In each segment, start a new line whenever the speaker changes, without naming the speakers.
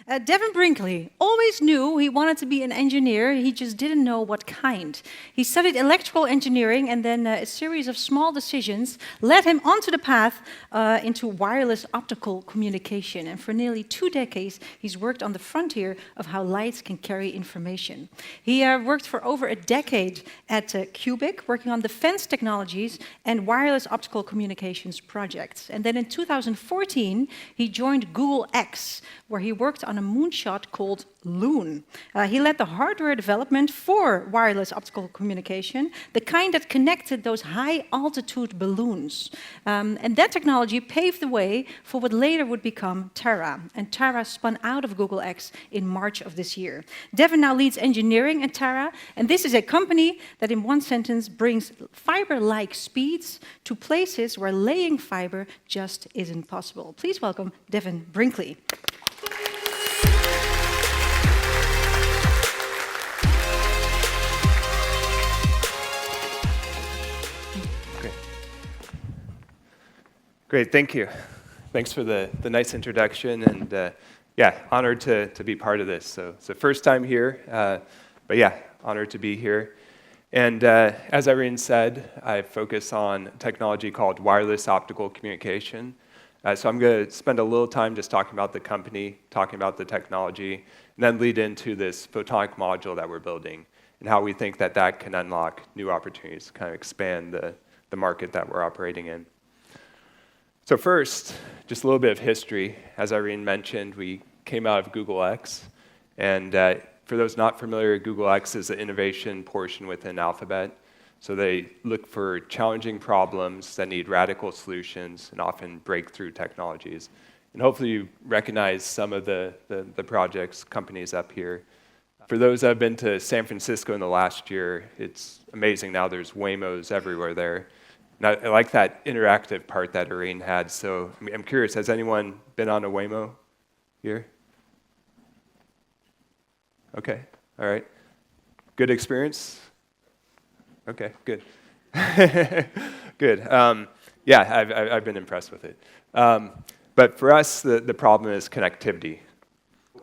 Devin Brinkley always knew he wanted to be an engineer, he just didn't know what kind. He studied electrical engineering, and then a series of small decisions led him onto the path into wireless optical communication. And for nearly 2 decades, he's worked on the frontier of how light can carry information. He worked for over a decade at Cubic, working on defense technologies and wireless optical communications projects. And then in 2014, he joined Google X, where he worked on a moonshot called Loon. He led the hardware development for wireless optical communication, the kind that connected those high-altitude balloons. And that technology paved the way for what later would become Taara. And Taara spun out of Google X in March of this year. Devin now leads engineering at Taara, and this is a company that in one sentence brings fiber-like speeds to places where laying fiber just isn't possible. Please welcome Devin Brinkley.
Great, thank you. Thanks for the nice introduction, and yeah, honored to be part of this. So it's the first time here, but yeah, honored to be here. And as Irene said, I focus on technology called wireless optical communication. So I'm going to spend a little time just talking about the company, talking about the technology, and then lead into this photonic module that we're building and how we think that that can unlock new opportunities, kind of expand the market that we're operating in. So first, just a little bit of history. As Irene mentioned, we came out of Google X. And for those not familiar, Google X is the innovation portion within Alphabet. So they look for challenging problems that need radical solutions and often breakthrough technologies. And hopefully you recognize some of the projects, companies up here. For those that have been to San Francisco in the last year, it's amazing now there's Waymos everywhere there. And I like that interactive part that Irene had. So I'm curious, has anyone been on a Waymo here? Okay, all right. Good experience? Okay, good. Good. Yeah, I've been impressed with it. But for us, the problem is connectivity.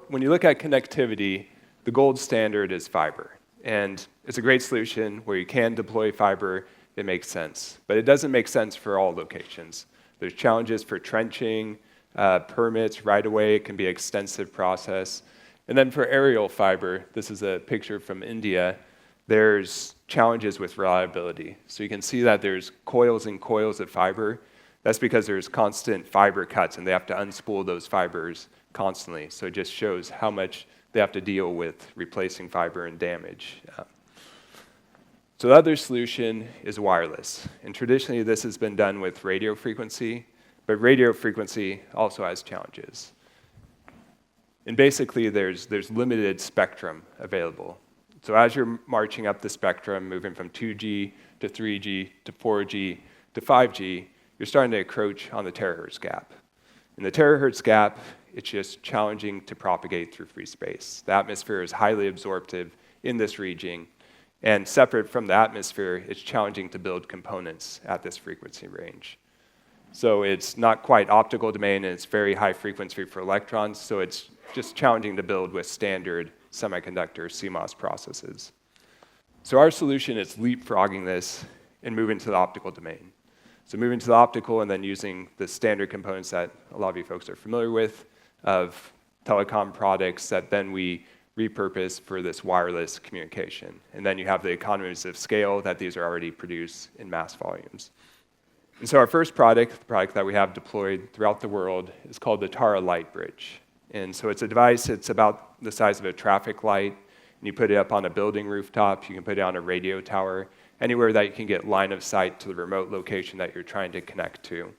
When you look at connectivity, the gold standard is fiber. And it's a great solution where you can deploy fiber. It makes sense. But it doesn't make sense for all locations. There's challenges for trenching, permits, right-of-way. It can be an extensive process. And then for aerial fiber, this is a picture from India, there's challenges with reliability. So you can see that there's coils and coils of fiber. That's because there's constant fiber cuts, and they have to unspool those fibers constantly. So it just shows how much they have to deal with replacing fiber and damage. So the other solution is wireless. And traditionally, this has been done with radio frequency, but radio frequency also has challenges. And basically, there's limited spectrum available. So as you're marching up the spectrum, moving from 2G to 3G to 4G to 5G, you're starting to encroach on the terahertz gap. In the terahertz gap, it's just challenging to propagate through free space. The atmosphere is highly absorptive in this region, and separate from the atmosphere, it's challenging to build components at this frequency range. So it's not quite optical domain, and it's very high frequency for electrons, so it's just challenging to build with standard semiconductor CMOS processes. So our solution is leapfrogging this and moving to the optical domain. So moving to the optical and then using the standard components that a lot of you folks are familiar with of telecom products that then we repurpose for this wireless communication. And then you have the economies of scale that these are already produced in mass volumes. And so our first product, the product that we have deployed throughout the world, is called the Taara Lightbridge. And so it's a device, it's about the size of a traffic light, and you put it up on a building rooftop, you can put it on a radio tower, anywhere that you can get line of sight to the remote location that you're trying to connect to.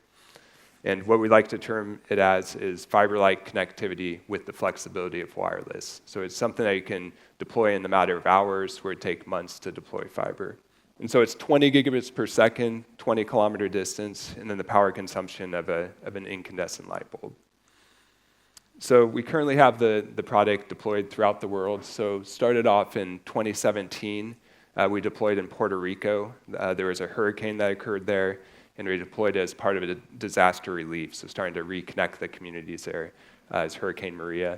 And what we like to term it as is fiber-like connectivity with the flexibility of wireless. So it's something that you can deploy in a matter of hours, where it takes months to deploy fiber. And so it's 20 gigabits per second, 20-kilometer distance, and then the power consumption of an incandescent light bulb. So we currently have the product deployed throughout the world. So started off in 2017. We deployed in Puerto Rico. There was a hurricane that occurred there, and we deployed as part of a disaster relief, so starting to reconnect the communities there as Hurricane Maria.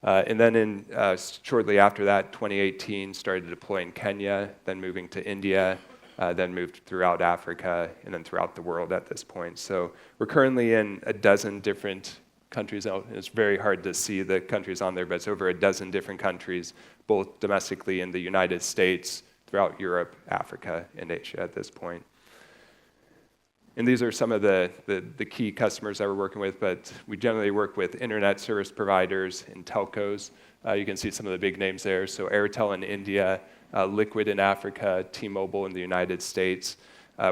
And then shortly after that, 2018, started to deploy in Kenya, then moving to India, then moved throughout Africa, and then throughout the world at this point. So we're currently in a dozen different countries. It's very hard to see the countries on there, but it's over a dozen different countries, both domestically in the United States, throughout Europe, Africa, and Asia at this point. And these are some of the key customers that we're working with, but we generally work with internet service providers and telcos. You can see some of the big names there. So Airtel in India, Liquid in Africa, T-Mobile in the United States.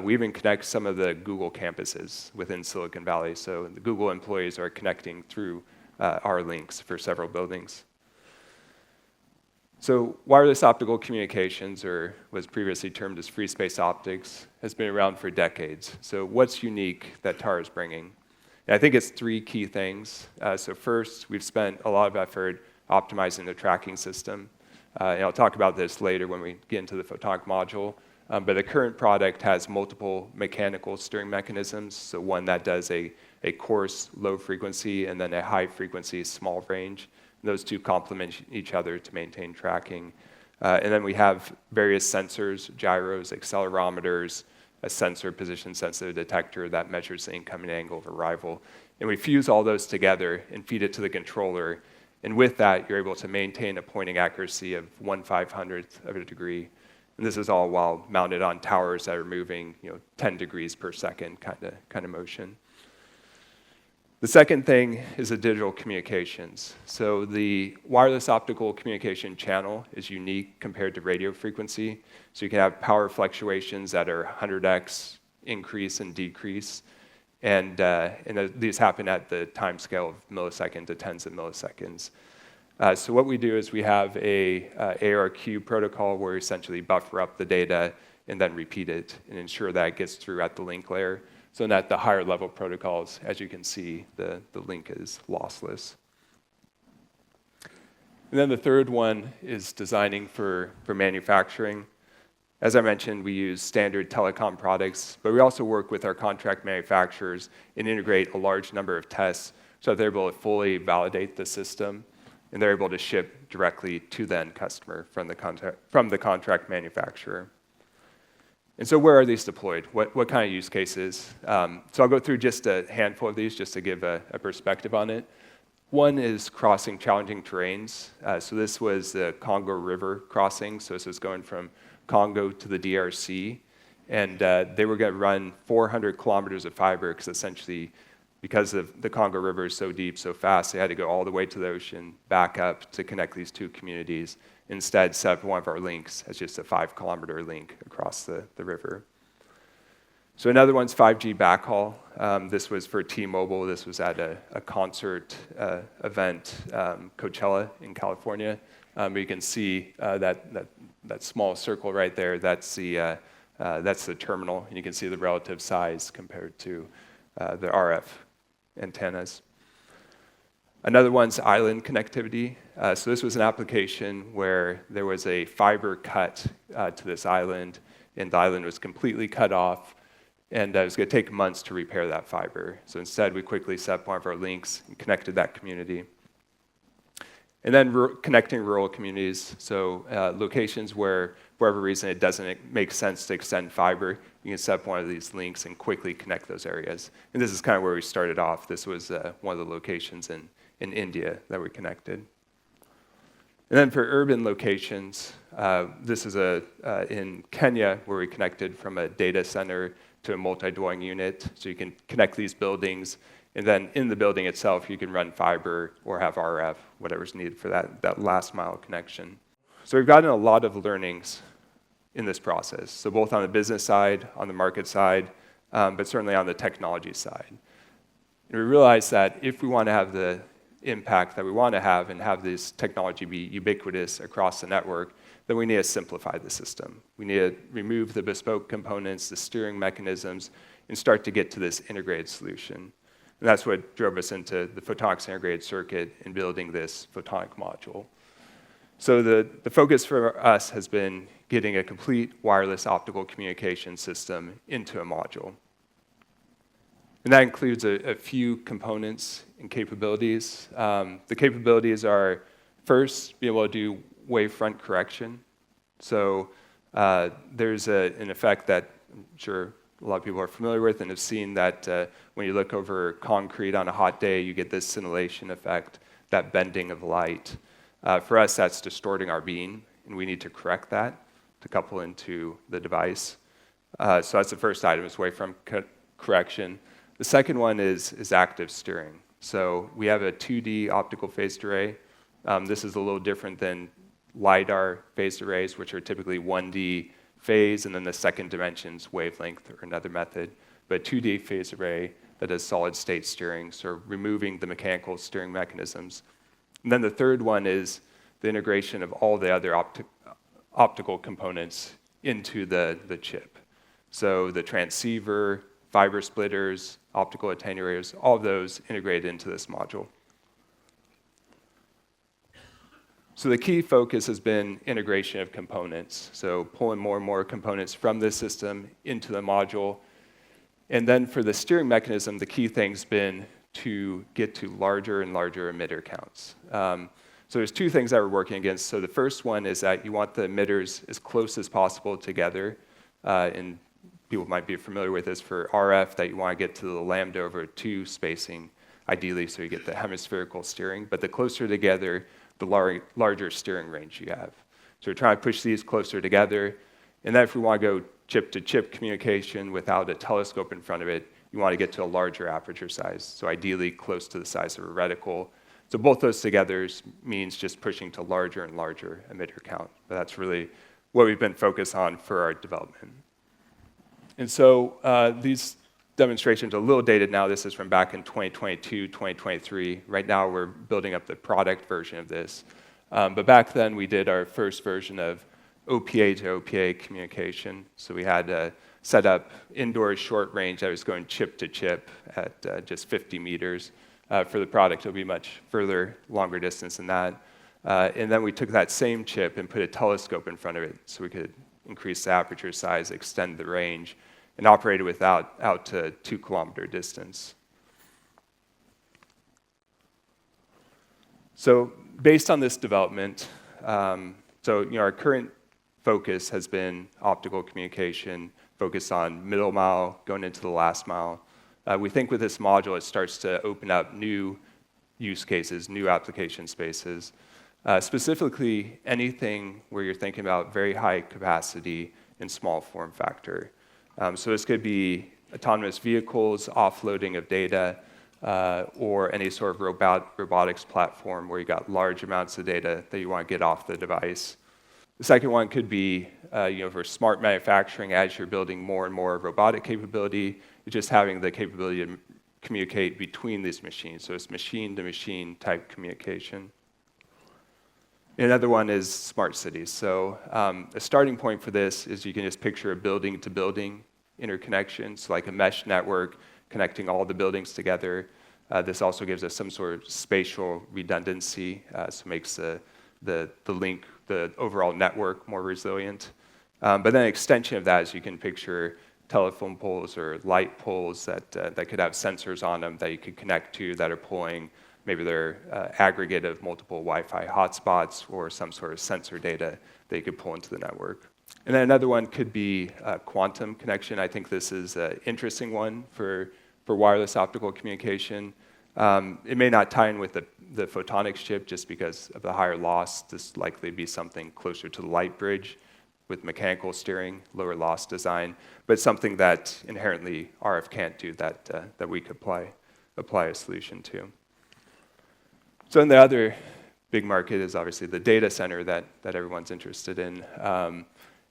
We even connect some of the Google campuses within Silicon Valley. So the Google employees are connecting through our links for several buildings. So wireless optical communications, or was previously termed as free space optics, has been around for decades. So what's unique that Taara is bringing? And I think it's three key things. So first, we've spent a lot of effort optimizing the tracking system. And I'll talk about this later when we get into the Photonic module. But the current product has multiple mechanical steering mechanisms. So one that does a coarse low frequency and then a high frequency small range. Those two complement each other to maintain tracking. And then we have various sensors, gyros, accelerometers, a sensor position sensitive detector that measures the incoming angle of arrival. And we fuse all those together and feed it to the controller. And with that, you're able to maintain a pointing accuracy of 1/500th of a degree. And this is all while mounted on towers that are moving 10 degrees per second kind of motion. The second thing is the digital communications. So the wireless optical communication channel is unique compared to radio frequency. So you can have power fluctuations that are 100x increase and decrease. And these happen at the time scale of millisecond to tens of milliseconds. So what we do is we have a ARQ protocol where we essentially buffer up the data and then repeat it and ensure that it gets through at the link layer. So at the higher level protocols, as you can see, the link is lossless. And then the third one is designing for manufacturing. As I mentioned, we use standard telecom products, but we also work with our contract manufacturers and integrate a large number of tests so that they're able to fully validate the system and they're able to ship directly to the end customer from the contract manufacturer. And so where are these deployed? What kind of use cases? So I'll go through just a handful of these just to give a perspective on it. One is crossing challenging terrains. So this was the Congo River crossing. So this was going from Congo to the DRC. And they were going to run 400 kilometers of fiber because essentially, because the Congo River is so deep, so fast, they had to go all the way to the ocean, back up to connect these two communities. Instead, set up one of our links as just a 5-kilometer link across the river. So another one's 5G backhaul. This was for T-Mobile. This was at a concert event, Coachella in California. You can see that small circle right there. That's the terminal, and you can see the relative size compared to the RF antennas. Another one's island connectivity. So this was an application where there was a fiber cut to this island, and the island was completely cut off, and it was going to take months to repair that fiber. So instead, we quickly set up one of our links and connected that community. And then connecting rural communities, so locations where, for whatever reason, it doesn't make sense to extend fiber, you can set up one of these links and quickly connect those areas. And this is kind of where we started off. This was one of the locations in India that we connected. And then for urban locations, this is in Kenya where we connected from a data center to a multi-dwelling unit. So you can connect these buildings, and then in the building itself, you can run fiber or have RF, whatever's needed for that last mile connection. So we've gotten a lot of learnings in this process. So both on the business side, on the market side, but certainly on the technology side. And we realized that if we want to have the impact that we want to have and have this technology be ubiquitous across the network, then we need to simplify the system. We need to remove the bespoke components, the steering mechanisms, and start to get to this integrated solution. And that's what drove us into the Photonics integrated circuit and building this Photonic module. So the focus for us has been getting a complete wireless optical communication system into a module. And that includes a few components and capabilities. The capabilities are First, be able to do wavefront correction. So there's an effect that I'm sure a lot of people are familiar with and have seen that when you look over concrete on a hot day, you get this scintillation effect, that bending of light. For us, that's distorting our beam, and we need to correct that to couple into the device. So that's the first item, is wavefront correction. The second one is active steering. So we have a 2D optical phased array. This is a little different than LiDAR phased arrays, which are typically 1D phase, and then the second dimension's wavelength or another method. But 2D phased array that has solid state steering, so removing the mechanical steering mechanisms. And then the third one is the integration of all the other optical components into the chip. So the transceiver, fiber splitters, optical attenuators, all of those integrated into this module. So the key focus has been integration of components, so pulling more and more components from this system into the module. And then for the steering mechanism, the key thing's been to get to larger and larger emitter counts. So there's two things that we're working against. So the first one is that you want the emitters as close as possible together. And people might be familiar with this for RF, that you want to get to the lambda over 2 spacing, ideally, so you get the hemispherical steering. But the closer together, the larger steering range you have. So we're trying to push these closer together. And then if we want to go chip-to-chip communication without a telescope in front of it, you want to get to a larger aperture size, so ideally close to the size of a reticle. So both those together means just pushing to larger and larger emitter count. But that's really what we've been focused on for our development. And so these demonstrations are a little dated now. This is from back in 2022, 2023. Right now, we're building up the product version of this. But back then, we did our first version of OPA to OPA communication. So we had set up indoor short range that was going chip to chip at just 50 meters. For the product, it'll be much further, longer distance than that. And then we took that same chip and put a telescope in front of it so we could increase the aperture size, extend the range, and operate it out to 2-kilometer distance. So based on this development, our current focus has been optical communication, focused on middle mile, going into the last mile. We think with this module, it starts to open up new use cases, new application spaces, specifically anything where you're thinking about very high capacity and small form factor. So this could be autonomous vehicles, offloading of data, or any sort of robotics platform where you got large amounts of data that you want to get off the device. The second one could be for smart manufacturing. As you're building more and more robotic capability, it's just having the capability to communicate between these machines. So it's machine-to-machine type communication. Another one is smart cities. So a starting point for this is you can just picture a building-to-building interconnection, so like a mesh network connecting all the buildings together. This also gives us some sort of spatial redundancy, so makes the link, the overall network more resilient. But then an extension of that is you can picture telephone poles or light poles that could have sensors on them that you could connect to that are pulling, maybe they're aggregate of multiple Wi-Fi hotspots or some sort of sensor data that you could pull into the network. And then another one could be quantum connection. I think this is an interesting one for wireless optical communication. It may not tie in with the photonics chip just because of the higher loss. This likely be something closer to the Lightbridge with mechanical steering, lower loss design, but something that inherently RF can't do that we could apply a solution to. So then the other big market is obviously the data center that everyone's interested in.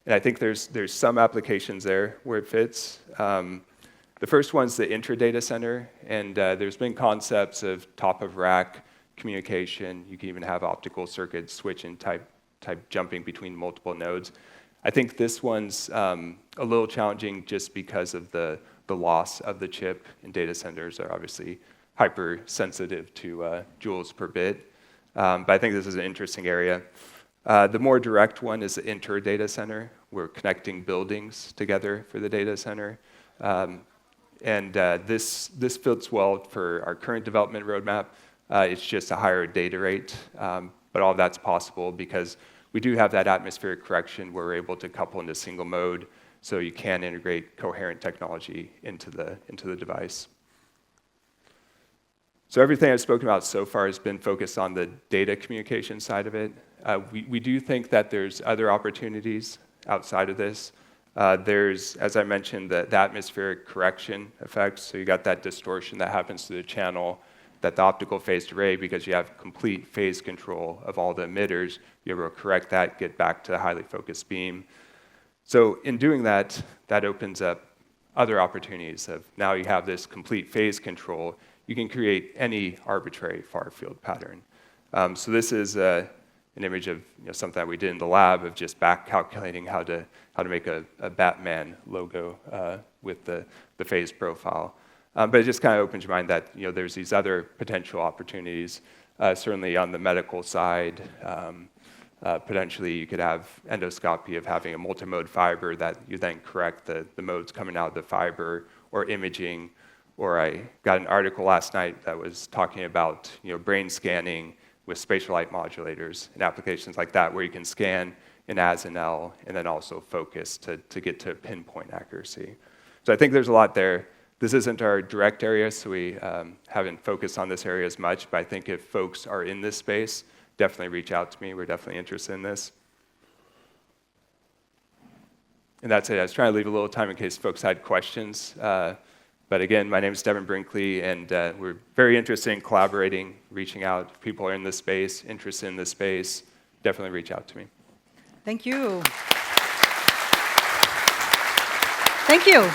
And I think there's some applications there where it fits. The first one's the intra-data center, and there's been concepts of top-of-rack communication. You can even have optical circuit switching type jumping between multiple nodes. I think this one's a little challenging just because of the loss of the chip, and data centers are obviously hypersensitive to joules per bit. But I think this is an interesting area. The more direct one is the inter-data center. We're connecting buildings together for the data center. And this fits well for our current development roadmap. It's just a higher data rate, but all of that's possible because we do have that atmospheric correction where we're able to couple into single mode, so you can integrate coherent technology into the device. So everything I've spoken about so far has been focused on the data communication side of it. We do think that there's other opportunities outside of this. There's, as I mentioned, the atmospheric correction effect. So you got that distortion that happens to the channel, that the optical phased array, because you have complete phase control of all the emitters, you're able to correct that, get back to a highly focused beam. So in doing that, that opens up other opportunities of now you have this complete phase control. You can create any arbitrary far field pattern. So this is an image of something that we did in the lab of just back calculating how to make a Batman logo with the phase profile. But it just kind of opens your mind that there's these other potential opportunities. Certainly on the medical side, potentially you could have endoscopy of having a multimode fiber that you then correct the modes coming out of the fiber, or imaging. Or I got an article last night that was talking about brain scanning with spatial light modulators and applications like that, where you can scan in as and L and then also focus to get to pinpoint accuracy. So I think there's a lot there. This isn't our direct area, so we haven't focused on this area as much, but I think if folks are in this space, definitely reach out to me. We're definitely interested in this. And that's it. I was trying to leave a little time in case folks had questions. But again, my name is Devin Brinkley, and we're very interested in collaborating, reaching out. If people are in this space, interested in this space, definitely reach out to me.
Thank you. Thank you.